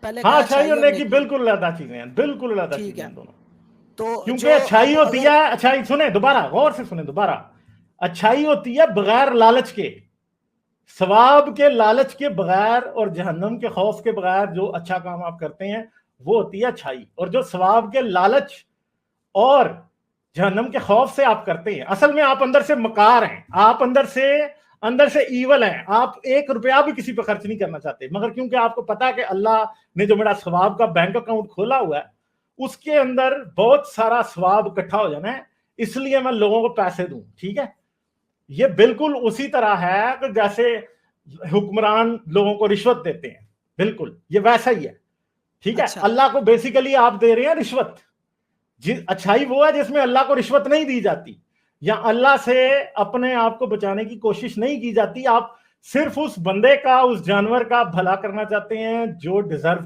پہلے ہاں کہا اچھائی اور نیکی بالکل علیحدہ چیزیں ہیں، بالکل علیحدہ چیزیں ہیں دونوں. تو کیونکہ اچھائی ہوتی ہے، اچھائی سنیں دوبارہ غور سے سنیں دوبارہ، اچھائی ہوتی ہے بغیر لالچ کے، ثواب کے لالچ کے بغیر اور جہنم کے خوف کے بغیر جو اچھا کام آپ کرتے ہیں وہ ہوتی ہے اچھائی. اور جو ثواب کے لالچ اور جہنم کے خوف سے آپ کرتے ہیں، اصل میں آپ اندر سے مکار ہیں، آپ اندر سے ایول ہیں، آپ 1 روپیہ بھی کسی پہ خرچ نہیں کرنا چاہتے، مگر کیونکہ آپ کو پتا کہ اللہ نے جو میرا ثواب کا بینک اکاؤنٹ کھولا ہوا ہے اس کے اندر بہت سارا ثواب اکٹھا ہو جانا ہے، اس لیے میں لوگوں کو پیسے دوں. ٹھیک ہے، یہ بالکل اسی طرح ہے کہ جیسے حکمران لوگوں کو رشوت دیتے ہیں، بالکل یہ ویسا ہی ہے. ٹھیک ہے، اللہ کو بیسیکلی آپ دے رہے ہیں رشوت. اچھائی وہ ہے جس میں اللہ کو رشوت نہیں دی جاتی یا اللہ سے اپنے آپ کو بچانے کی کوشش نہیں کی جاتی، آپ صرف اس بندے کا، اس جانور کا بھلا کرنا چاہتے ہیں جو ڈیزرو